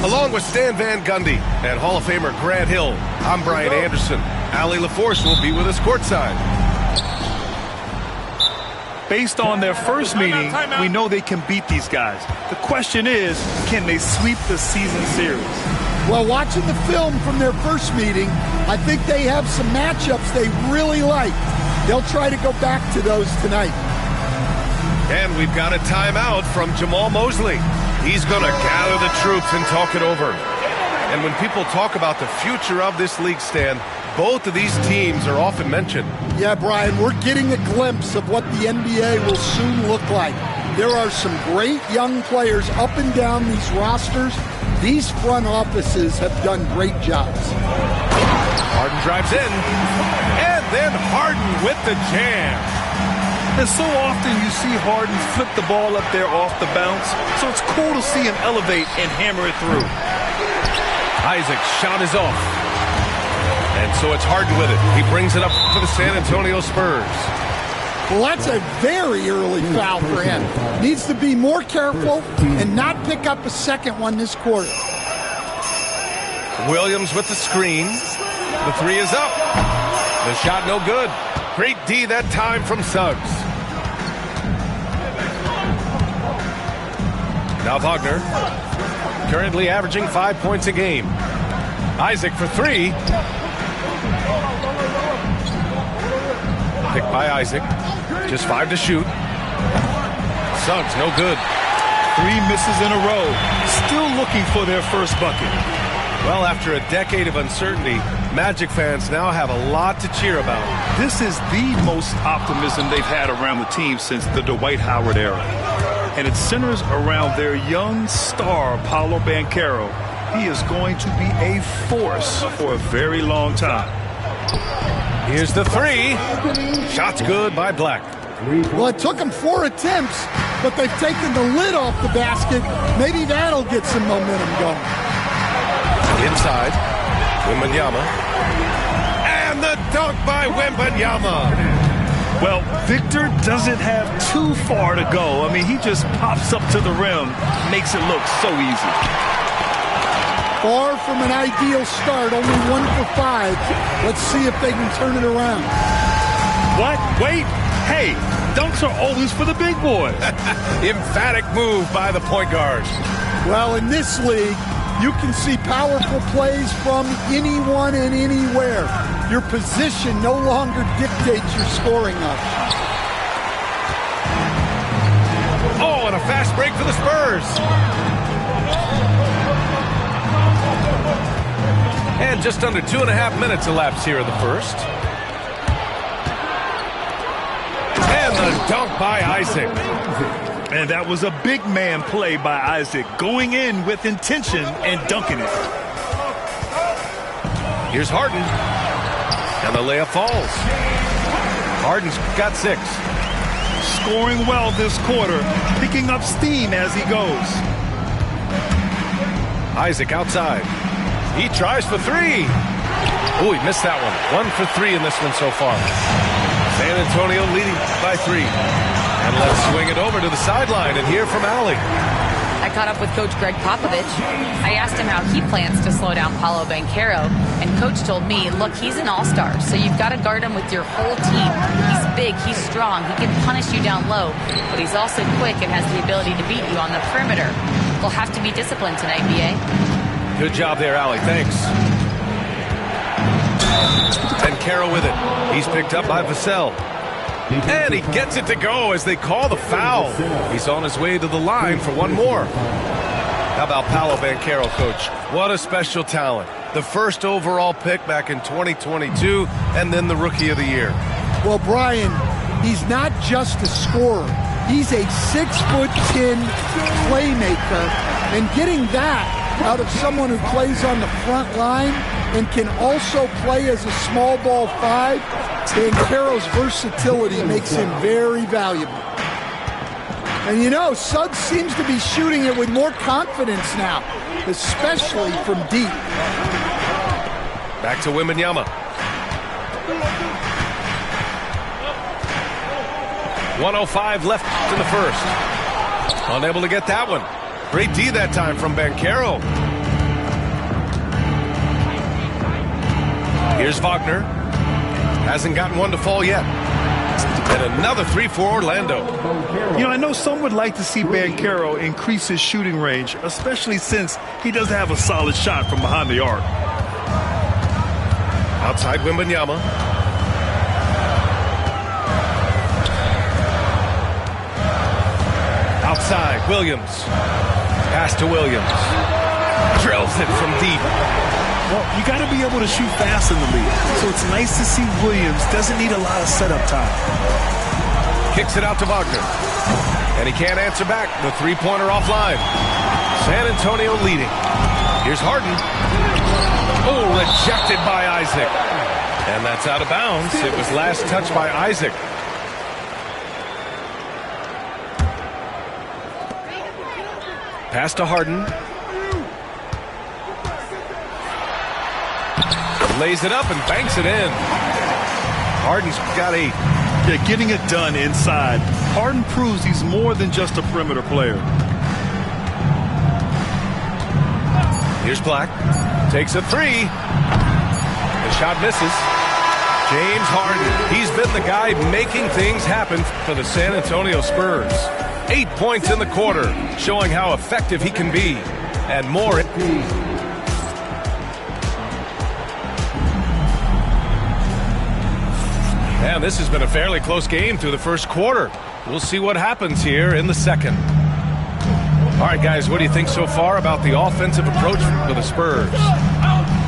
Along with Stan Van Gundy and Hall of Famer Grant Hill, I'm Brian Anderson. Allie LaForce will be with us courtside. Based on their first meeting, we know they can beat these guys. The question is, can they sweep the season series? Well, watching the film from their first meeting, I think they have some matchups they really like. They'll try to go back to those tonight. And we've got a timeout from Jamal Mosley. He's going to gather the troops and talk it over. And when people talk about the future of this league, Stan, both of these teams are often mentioned. Yeah, Brian, we're getting a glimpse of what the NBA will soon look like. There are some great young players up and down these rosters. These front offices have done great jobs. Harden drives in, and then Harden with the jam. And so often you see Harden flip the ball up there off the bounce, so it's cool to see him elevate and hammer it through. Isaac's shot is off. And so it's Harden with it. He brings it up for the San Antonio Spurs. Well, that's a very early foul for him. Needs to be more careful and not pick up a second one this quarter. Williams with the screen. The three is up. The shot no good. Great D that time from Suggs. Now Wagner, currently averaging 5 points a game. Isaac for three. Picked by Isaac. Just 5 to shoot. Suggs, no good. 3 misses in a row. Still looking for their first bucket. Well, after a decade of uncertainty, Magic fans now have a lot to cheer about. This is the most optimism they've had around the team since the Dwight Howard era. And it centers around their young star, Paolo Banchero. He is going to be a force for a very long time. Here's the three. Shot's good by Black. Well, it took them 4 attempts, but they've taken the lid off the basket. Maybe that'll get some momentum going. Inside, Wembanyama. And the dunk by Wembanyama. Well, Victor doesn't have too far to go. I mean, he just pops up to the rim, makes it look so easy. Far from an ideal start, only 1 for 5. Let's see if they can turn it around. What? Wait. Hey, dunks are always for the big boys. Emphatic move by the point guard. Well, in this league, you can see powerful plays from anyone and anywhere. Your position no longer dictates your scoring options. Oh, and a fast break for the Spurs. And just under 2.5 minutes elapsed here in the first. And the dunk by Isaac. And that was a big man play by Isaac, going in with intention and dunking it. Here's Harden. And the layup falls. Harden's got 6. Scoring well this quarter, picking up steam as he goes. Isaac outside. He tries for 3. Oh, he missed that one. 1 for 3 in this one so far. San Antonio leading by 3. And let's swing it over to the sideline and hear from Allie. I caught up with Coach Greg Popovich. I asked him how he plans to slow down Paolo Banchero, and Coach told me, look, he's an all-star, so you've got to guard him with your whole team. He's big, he's strong, he can punish you down low, but he's also quick and has the ability to beat you on the perimeter. We'll have to be disciplined tonight, B.A. Good job there, Allie. Thanks. Banchero with it. He's picked up by Vassell. And he gets it to go as they call the foul. He's on his way to the line for one more. How about Paolo Banchero, Coach? What a special talent. the first overall pick back in 2022, and then the Rookie of the Year. Well, Brian, he's not just a scorer. He's a 6'10" playmaker, and getting that out of someone who plays on the front line and can also play as a small ball 5, Banchero's versatility makes him very valuable. And you know, Suggs seems to be shooting it with more confidence now, especially from deep. Back to Wembanyama. 1:05 left in the first. Unable to get that one. Great D that time from Banchero. Here's Wagner. Hasn't gotten one to fall yet. And another 3 for Orlando. You know, I know some would like to see Banchero increase his shooting range, especially since he doesn't have a solid shot from behind the arc. Outside Wembanyama. Outside Williams. Pass to Williams. Drills it from deep. Well, you got to be able to shoot fast in the league, so it's nice to see Williams doesn't need a lot of setup time. Kicks it out to Wagner. And he can't answer back. The three-pointer offline. San Antonio leading. Here's Harden. Oh, rejected by Isaac. And that's out of bounds. It was last touched by Isaac. Pass to Harden. Lays it up and banks it in. Harden's got 8. Yeah, getting it done inside. Harden proves he's more than just a perimeter player. Here's Black. Takes a 3. The shot misses. James Harden. He's been the guy making things happen for the San Antonio Spurs. 8 points in the quarter, showing how effective he can be. And more. And this has been a fairly close game through the first quarter. We'll see what happens here in the second. All right, guys, what do you think so far about the offensive approach for the Spurs?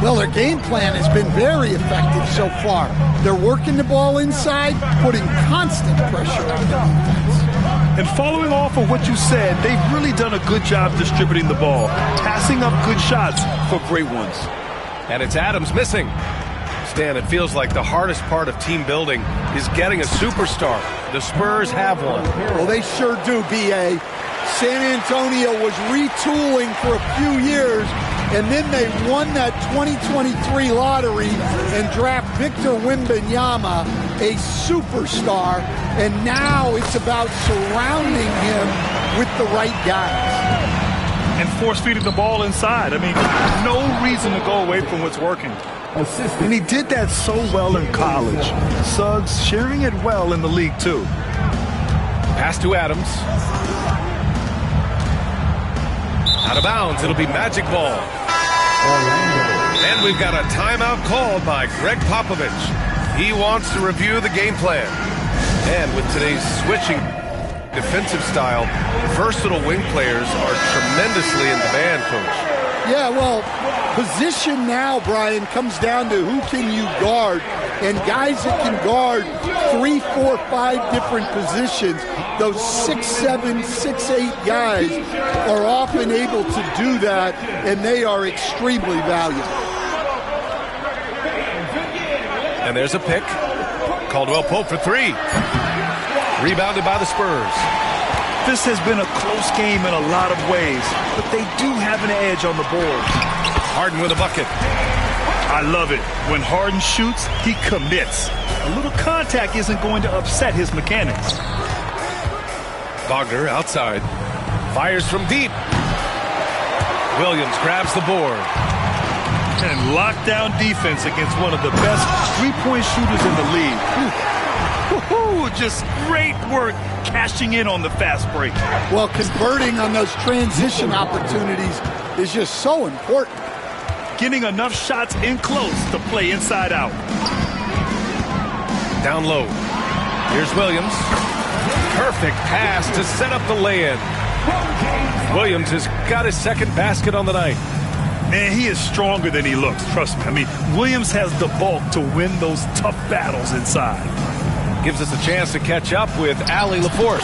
Well, their game plan has been very effective so far. They're working the ball inside, putting constant pressure on the defense. And following off of what you said, they've really done a good job distributing the ball, passing up good shots for great ones. And it's Adams missing. Stan, it feels like the hardest part of team building is getting a superstar. The Spurs have one. Well, they sure do, B.A. San Antonio was retooling for a few years, and then they won that 2023 lottery and draft Victor Wembanyama, a superstar, and now it's about surrounding him with the right guys. And force-feeding the ball inside. I mean, no reason to go away from what's working. And he did that so well in college. Suggs sharing it well in the league, too. Pass to Adams. Out of bounds. It'll be magic ball. And we've got a timeout called by Greg Popovich. He wants to review the game plan. And with today's switching defensive style, versatile wing players are tremendously in demand, Coach. Yeah, well, position now, Brian, comes down to who can you guard. And guys that can guard 3, 4, 5 different positions, those 6'7", 6'8" guys are often able to do that, and they are extremely valuable. And there's a pick. Caldwell Pope for 3. Rebounded by the Spurs. This has been a close game in a lot of ways, but they do have an edge on the board. Harden with a bucket. I love it. When Harden shoots, he commits. A little contact isn't going to upset his mechanics. Wagner outside. Fires from deep. Williams grabs the board. And lockdown defense against one of the best three-point shooters in the league. Just great work cashing in on the fast break. Well, converting on those transition opportunities is just so important. Getting enough shots in close to play inside out. Down low. Here's Williams. Perfect pass to set up the lay-in. Williams has got his second basket on the night. Man, he is stronger than he looks, trust me. I mean, Williams has the bulk to win those tough battles inside. Gives us a chance to catch up with Allie LaForce.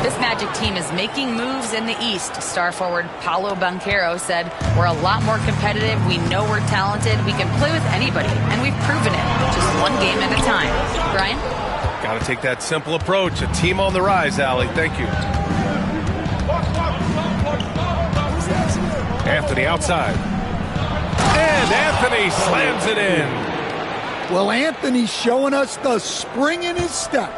This Magic team is making moves in the East. Star forward Paolo Banchero said, "We're a lot more competitive. We know we're talented. We can play with anybody, and we've proven it. Just one game at a time." Brian? Got to take that simple approach. A team on the rise, Allie. Thank you. Anthony outside. And Anthony slams it in. Well, Anthony's showing us the spring in his step.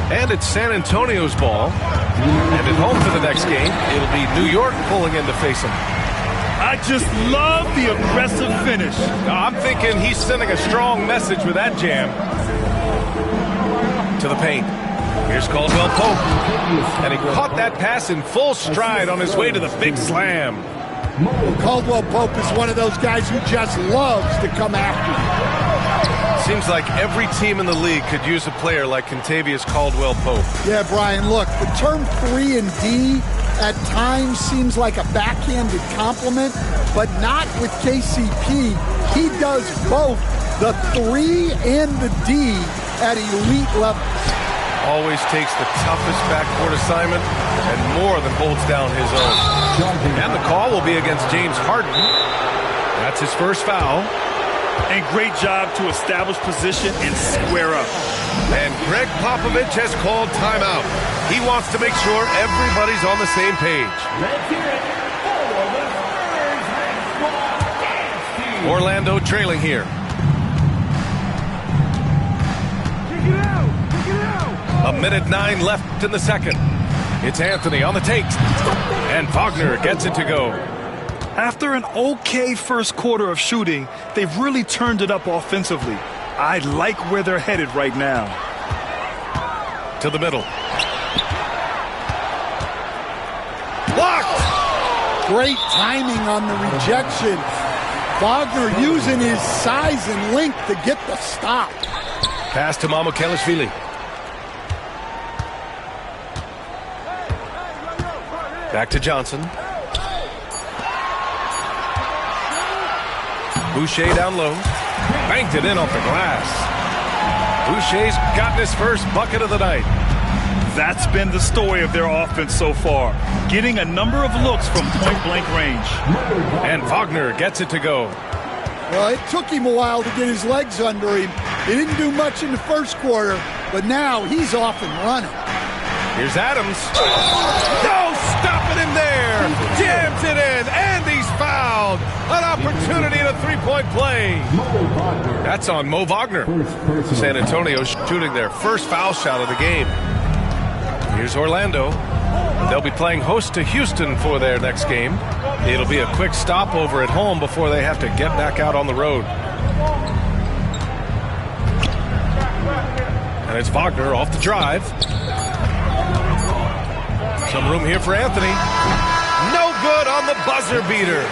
And it's San Antonio's ball. And at home for the next game, it'll be New York pulling in to face him. I just love the aggressive finish. I'm thinking he's sending a strong message with that jam. To the paint. Here's Caldwell Pope. And he caught that pass in full stride on his way to the big slam. Caldwell Pope is one of those guys who just loves to come after you. Seems like every team in the league could use a player like Kentavious Caldwell Pope. Yeah, Brian, look, the term 3 and D at times seems like a backhanded compliment, but not with KCP. He does both the 3 and the D at elite levels. Always takes the toughest backcourt assignment and more than holds down his own. And the call will be against James Harden. That's his first foul. And great job to establish position and square up. And Greg Popovich has called timeout. He wants to make sure everybody's on the same page. Orlando trailing here. A minute 9 left in the second. It's Anthony on the take. And Wagner gets it to go. After an okay first quarter of shooting, they've really turned it up offensively. I like where they're headed right now. To the middle. Blocked! Great timing on the rejection. Wagner using his size and length to get the stop. Pass to Mamukelashvili. Back to Johnson. Boucher down low. Banked it in off the glass. Boucher's gotten his first bucket of the night. That's been the story of their offense so far. Getting a number of looks from point-blank range. And Wagner gets it to go. Well, it took him a while to get his legs under him. He didn't do much in the first quarter, but now he's off and running. Here's Adams. No, stopping him there. Jams it in, and he's fouled. An opportunity in a three-point play. That's on Mo Wagner. San Antonio shooting their first foul shot of the game. Here's Orlando. They'll be playing host to Houston for their next game. It'll be a quick stopover at home before they have to get back out on the road. And it's Wagner off the drive. Some room here for Anthony. No good on the buzzer beater.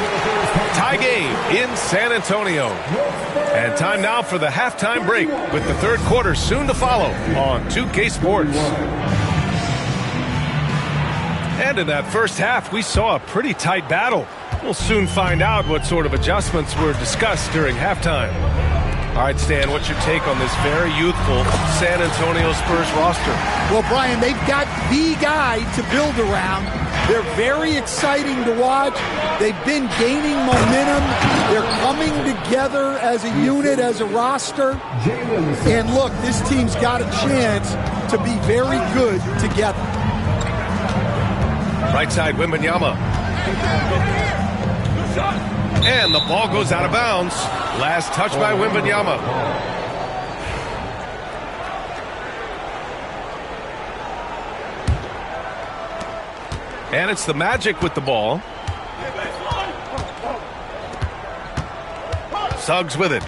Tie game in San Antonio. And time now for the halftime break with the third quarter soon to follow on 2K Sports. And in that first half, we saw a pretty tight battle. We'll soon find out what sort of adjustments were discussed during halftime. All right, Stan, what's your take on this very youthful San Antonio Spurs roster? Well, Brian, they've got the guy to build around. They're very exciting to watch. They've been gaining momentum. They're coming together as a unit, as a roster. And look, this team's got a chance to be very good together. Right side, Wembanyama. And the ball goes out of bounds. Last touch by Wembanyama. And it's the Magic with the ball. Suggs with it.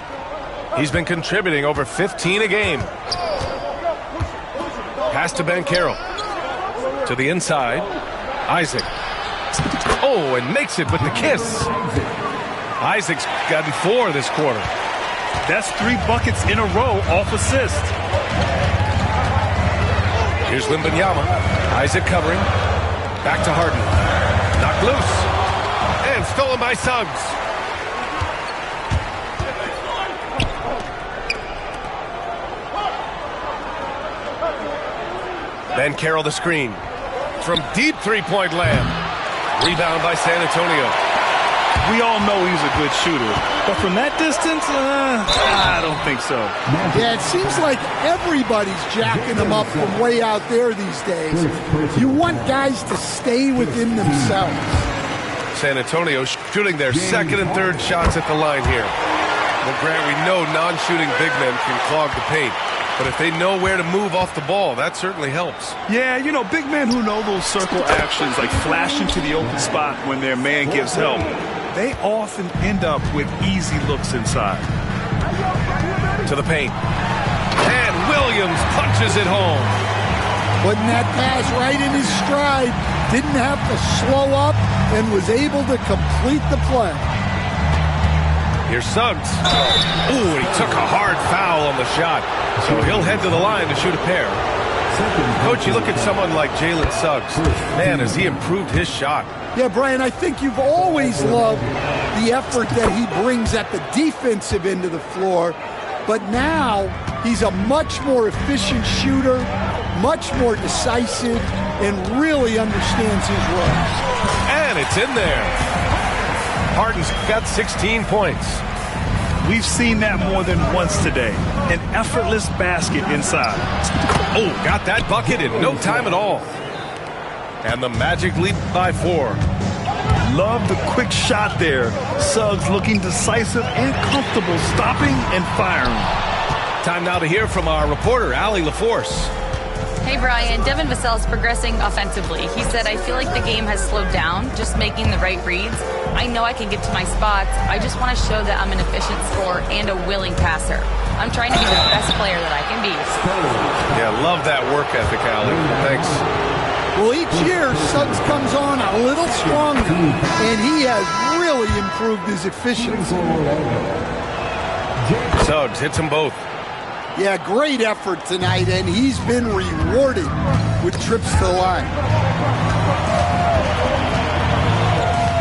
He's been contributing over 15 a game. Pass to Banchero. To the inside. Isaac. Oh, and makes it with the kiss. Isaac's gotten 4 this quarter. That's 3 buckets in a row off assist. Here's Wembanyama. Isaac covering. Back to Harden. Knocked loose. And stolen by Suggs. Banchero the screen. From deep three-point land. Rebound by San Antonio. We all know he's a good shooter, but from that distance, I don't think so. Yeah, it seems like everybody's jacking them up from way out there these days. You want guys to stay within themselves. San Antonio shooting their second and third shots at the line here. Well, Grant, we know non-shooting big men can clog the paint. But if they know where to move off the ball, that certainly helps. Yeah, you know, big men who know those circle actions, like flashing to the open spot when their man gives help, they often end up with easy looks inside. To the paint. And Williams punches it home. Putting that pass right in his stride. Didn't have to slow up and was able to complete the play. Here's Suggs. Ooh, and he took a hard foul on the shot. So he'll head to the line to shoot a pair. Coach, you look at someone like Jalen Suggs. Man, has he improved his shot. Yeah, Brian, I think you've always loved the effort that he brings at the defensive end of the floor. But now he's a much more efficient shooter, much more decisive, and really understands his role. And it's in there. Harden's got 16 points. We've seen that more than once today. An effortless basket inside. Oh, got that bucket in no time at all. And the Magic lead by 4. Love the quick shot there. Suggs looking decisive and comfortable, stopping and firing. Time now to hear from our reporter, Allie LaForce. Hey, Brian. Devin Vassell is progressing offensively. He said, I feel like the game has slowed down, just making the right reads. I know I can get to my spots. I just want to show that I'm an efficient scorer and a willing passer. I'm trying to be the best player that I can be. Yeah, love that work ethic, Allie. Thanks. Well, each year, Suggs comes on a little stronger, and he has really improved his efficiency. Suggs hits them both. Yeah, great effort tonight, and he's been rewarded with trips to the line.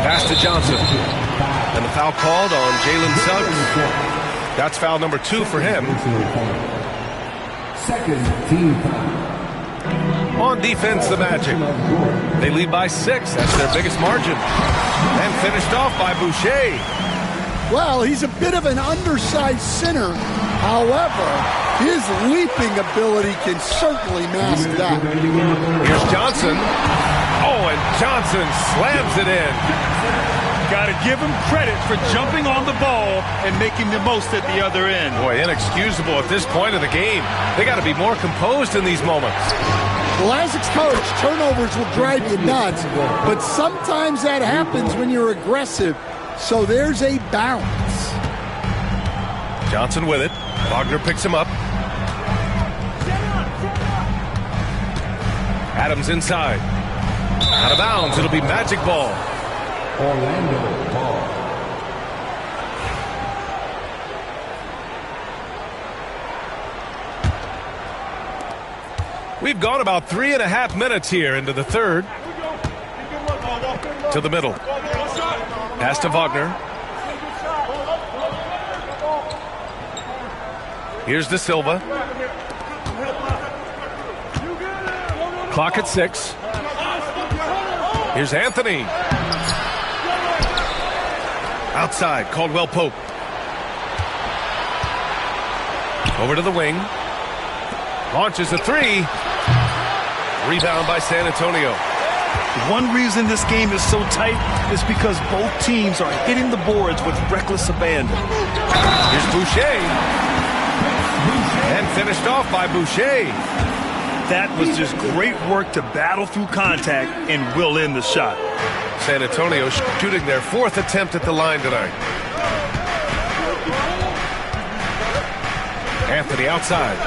Pass to Johnson. And the foul called on Jalen Suggs. That's foul number 2 for him. Second team foul. On defense, the Magic. They lead by 6. That's their biggest margin. And finished off by Boucher. Well, he's a bit of an undersized center. However, his leaping ability can certainly mask that. Here's Johnson. Oh, and Johnson slams it in. Got to give him credit for jumping on the ball and making the most at the other end. Boy, inexcusable at this point of the game. They got to be more composed in these moments. Well, as a coach, turnovers will drive you nuts, but sometimes that happens when you're aggressive. So there's a balance. Johnson with it. Wagner picks him up. Adams inside. Out of bounds. It'll be Magic ball. Orlando ball. We've gone about 3.5 minutes here into the third. To the middle. Pass to Wagner. Here's De Silva. Clock at 6. Here's Anthony. Outside, Caldwell Pope. Over to the wing. Launches a 3. Rebound by San Antonio. One reason this game is so tight is because both teams are hitting the boards with reckless abandon. Here's Boucher. And finished off by Boucher. That was just great work to battle through contact and will in the shot. San Antonio shooting their 4th attempt at the line tonight. Anthony outside.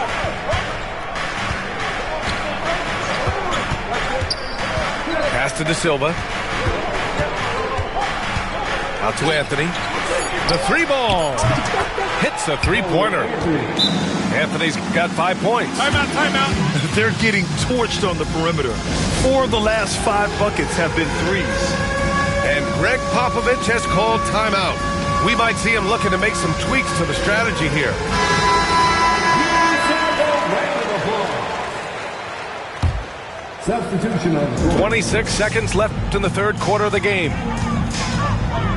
Pass to De Silva. Out to Anthony. The 3 ball. Hits a 3-pointer. Anthony's got 5 points. Timeout. They're getting torched on the perimeter. 4 of the last 5 buckets have been threes. And Greg Popovich has called timeout. We might see him looking to make some tweaks to the strategy here. Substitution on 26 seconds left in the third quarter of the game.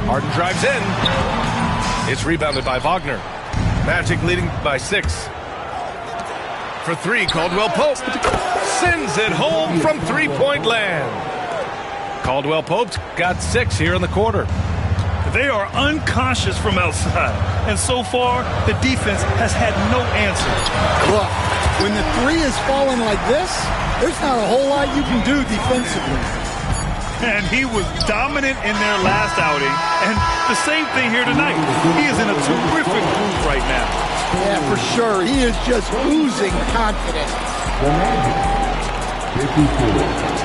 Harden drives in. It's rebounded by Wagner. Magic leading by 6. For 3, Caldwell Pope sends it home from three-point land. Caldwell Pope's got 6 here in the quarter. They are unconscious from outside, and so far, the defense has had no answer. Look, when the 3 is falling like this, there's not a whole lot you can do defensively. And he was dominant in their last outing, and the same thing here tonight. He is in a terrific groove right now. Yeah, for sure. He is just oozing confidence. the Magic. 54.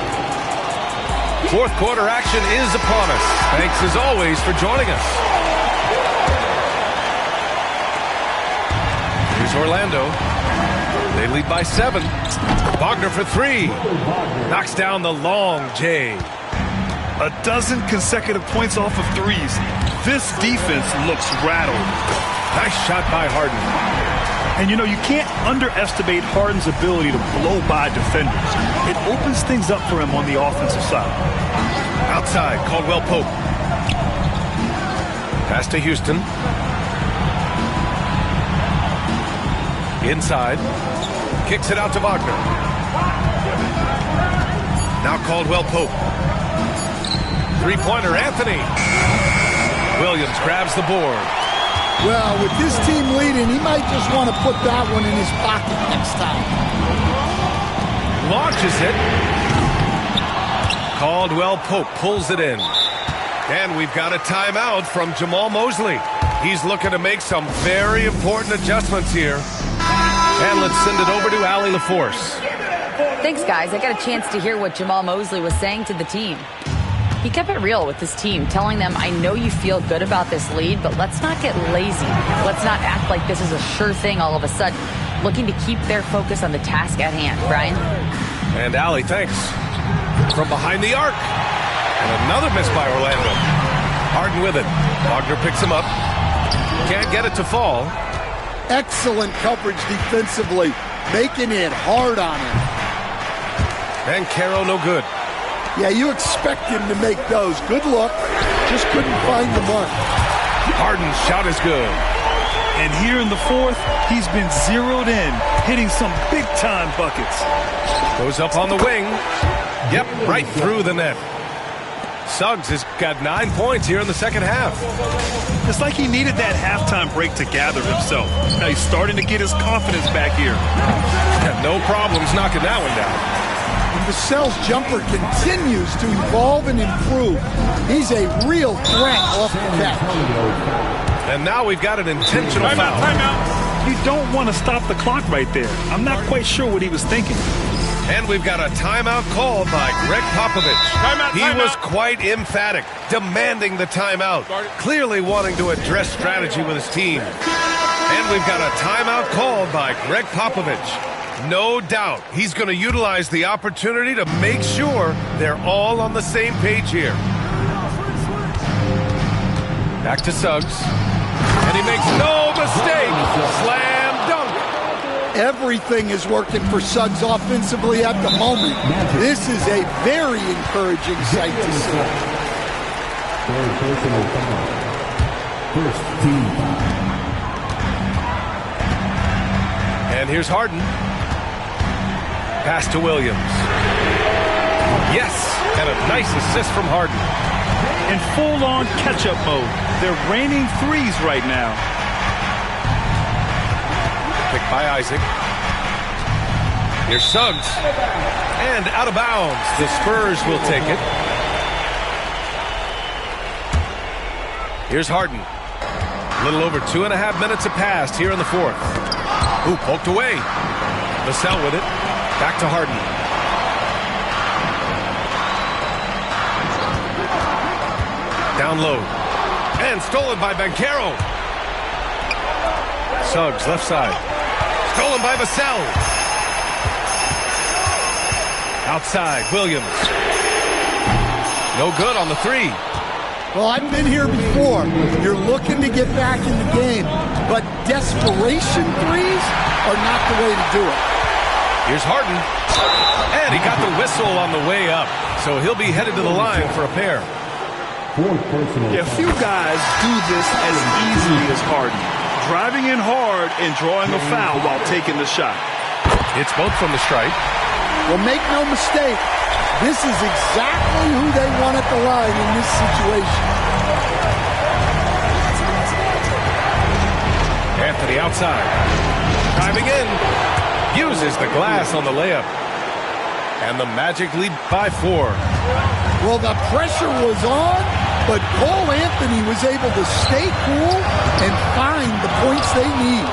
Fourth quarter action is upon us. Thanks as always for joining us. Here's Orlando. They lead by 7. Wagner for 3. Knocks down the long J. A dozen consecutive points off of threes. This defense looks rattled. Nice shot by Harden. And, you know, you can't underestimate Harden's ability to blow by defenders. It opens things up for him on the offensive side. Outside, Caldwell Pope. Pass to Houston. Inside. Kicks it out to Wagner. Now Caldwell Pope. Three-pointer, Anthony. Williams grabs the board. Well, with this team leading, he might just want to put that one in his pocket next time. Launches it. Caldwell Pope pulls it in. And we've got a timeout from Jamal Mosley. He's looking to make some very important adjustments here. And let's send it over to Allie LaForce. Thanks, guys. I got a chance to hear what Jamal Mosley was saying to the team. He kept it real with his team, telling them, I know you feel good about this lead, but let's not get lazy. Let's not act like this is a sure thing all of a sudden. Looking to keep their focus on the task at hand. Brian? And Allie, thanks. From behind the arc. And another miss by Orlando. Harden with it. Wagner picks him up. Can't get it to fall. Excellent coverage defensively, making it hard on him. And Caro no good. Yeah, you expect him to make those. Good look. Just couldn't find the mark. Harden's shot is good. And here in the fourth, he's been zeroed in, hitting some big-time buckets. Goes up on the wing. Yep, right through the net. Suggs has got 9 points here in the second half. It's like he needed that halftime break to gather himself. Now he's starting to get his confidence back here. No problems knocking that one down. Vassell's jumper continues to evolve and improve. He's a real threat off the catch. And now we've got an intentional foul. Timeout. You don't want to stop the clock right there. I'm not quite sure what he was thinking. And we've got a timeout called by Greg Popovich. He was quite emphatic, demanding the timeout, clearly wanting to address strategy with his team. And we've got a timeout called by Greg Popovich. No doubt he's going to utilize the opportunity to make sure they're all on the same page here. Back to Suggs. And he makes no mistake. Slam dunk. Everything is working for Suggs offensively at the moment. This is a very encouraging sight to see. Third personal foul. First team foul. And here's Harden. Pass to Williams. Yes, and a nice assist from Harden. In full-on catch-up mode. They're raining threes right now. Picked by Isaac. Here's Suggs. And out of bounds. The Spurs will take it. Here's Harden. A little over 2.5 minutes have passed here in the fourth. Ooh, poked away. Vassell with it. Back to Harden. Down low. And stolen by Banchero. Suggs, left side. Stolen by Vassell. Outside, Williams. No good on the 3. Well, I've been here before. You're looking to get back in the game, but desperation threes are not the way to do it. Here's Harden. And he got the whistle on the way up, so he'll be headed to the line for a pair. Yeah, few guys do this as easily as Harden, driving in hard and drawing a foul while taking the shot. It's both from the stripe. Well, make no mistake, this is exactly who they want at the line in this situation. Anthony outside. Driving in. Uses the glass on the layup. And the Magic lead by 4. Well, the pressure was on, but Cole Anthony was able to stay cool and find the points they need.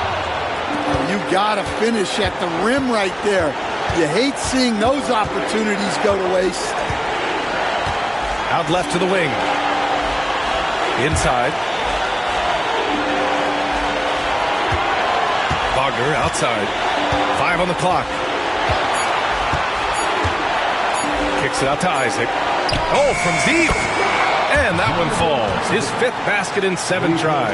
You got to finish at the rim right there. You hate seeing those opportunities go to waste. Out left to the wing. Inside. Wagner outside. 5 on the clock. Kicks it out to Isaac. Oh, from deep. And that one falls. His 5th basket in 7 tries.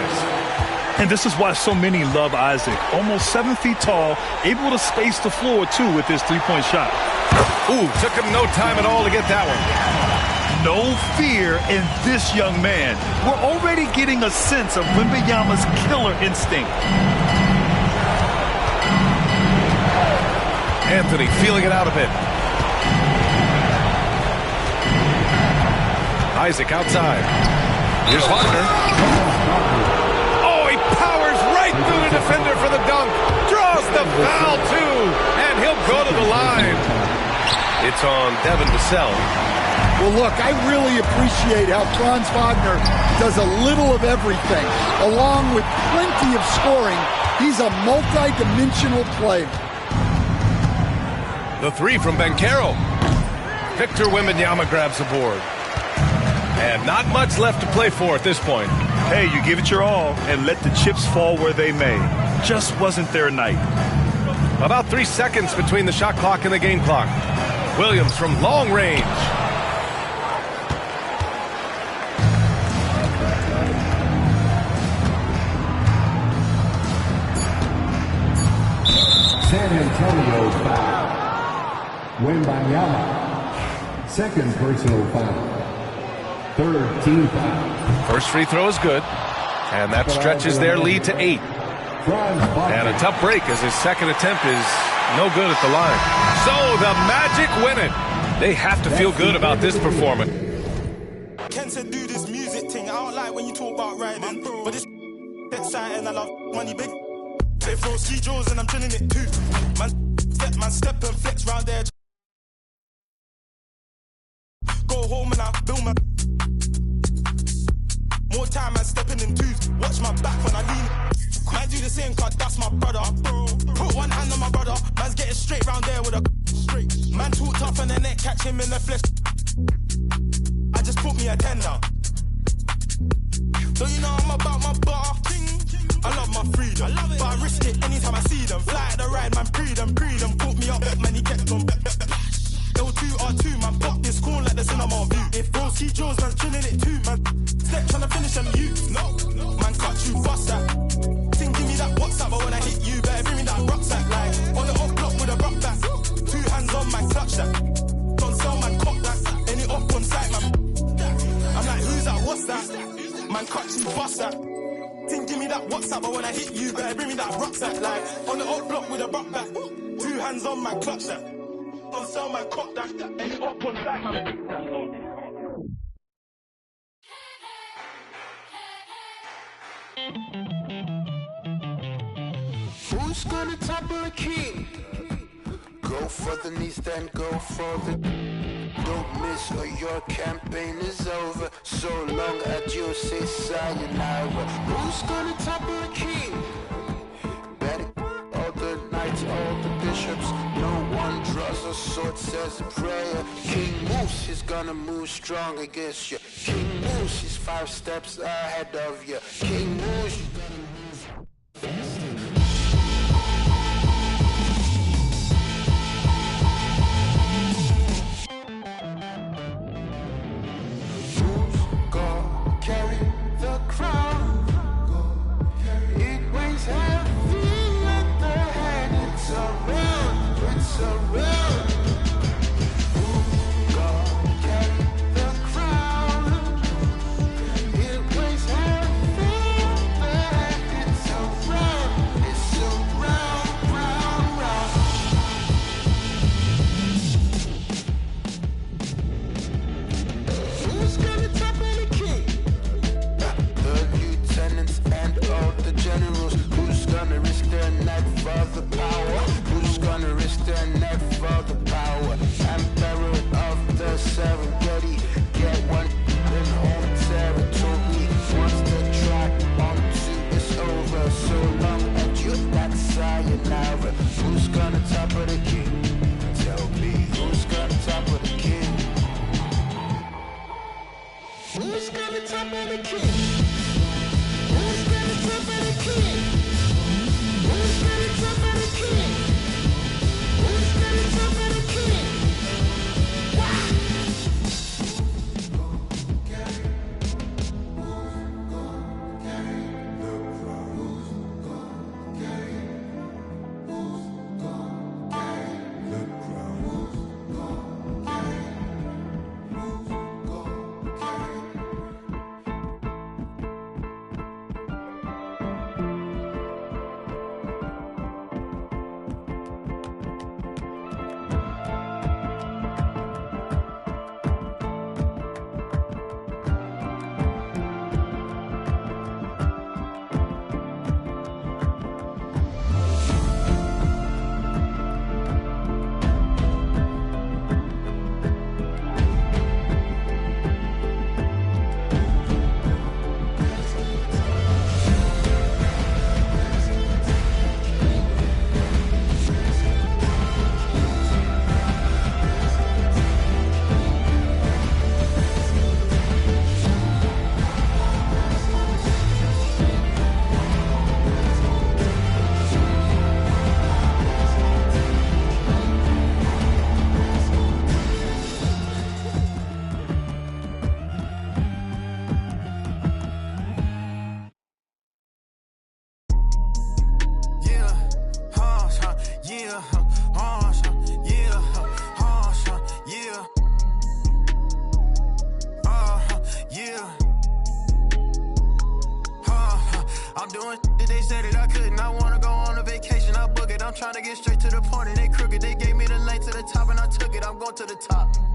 And this is why so many love Isaac. Almost 7 feet tall, able to space the floor, too, with his three-point shot. Ooh, took him no time at all to get that one. No fear in this young man. We're already getting a sense of Wembanyama's killer instinct. Anthony feeling it out a bit. Isaac outside. Here's Wagner. Oh, he powers right through the defender for the dunk. Draws the foul, too. And he'll go to the line. It's on Devin Vassell. Well, look, I really appreciate how Franz Wagner does a little of everything. Along with plenty of scoring, he's a multi-dimensional player. The 3 from Banchero. Victor Wembanyama grabs the board. And not much left to play for at this point. Hey, you give it your all and let the chips fall where they may. Just wasn't their night. About 3 seconds between the shot clock and the game clock. Williams from long range. San Antonio foul. Wembanyama. Second personal foul. Third team foul. First free throw is good. And that stretches their lead to 8. And a tough break as his second attempt is no good at the line. So the Magic win it. They have to feel good about this performance. Ken said do this music thing. I don't like when you talk about riding, but this exciting. I love money big. They throw ski jaws and I'm chilling it too. Man step and flex round there. Go home and I build my more time. Man stepping in twos. Watch my back when I lean. Man do the same cause that's my brother. Put one hand on my brother. Man's getting straight round there with a straight. Man talk tough and the neck catch him in the flesh. I just put me a 10 down. So you know I'm about my bar. I love my freedom, but I risk it anytime I see them. Fly at the ride, man, pre them. Put me up, man, he kept on. L2R2, man, pop this corn like the cinema view. If bro see Joe's, man's chilling it too, man. Step trying to finish them, you. No, man, cut you, bust that. Think, give me that WhatsApp, but when I hit you, better bring me that rucksack. Like, on the up block with a rock back. 2 hands on, man, clutch that. Don't sell, man, cock that. Any up on sight, man. I'm like, who's that, what's that? Man, cut you, bust that. Think, give me that WhatsApp, but when I hit you, better bring me that rucksack. Like, on the up block with a rock back. 2 hands on, man, clutch that. Don't sell, man, cock that. Any up on sight, man. Who's gonna topple the king? Go for the knees, then go for the... Don't miss or your campaign is over. So long, adieu, say sayonara. Who's gonna topple the king? Better all the knights, all the bishops. No one draws a sword, says a prayer. King moves, he's gonna move strong against you. King moves, he's 5 steps ahead of you. King moves, he's gonna move faster. Who's got the top of the king? Who's got the top of the king? Who's got the top of the king? Who's got the top of the king? I'm doing shit they said that I couldn't. I wanna go on a vacation, I book it. I'm trying to get straight to the point and they crooked. They gave me the lane to the top and I took it. I'm going to the top.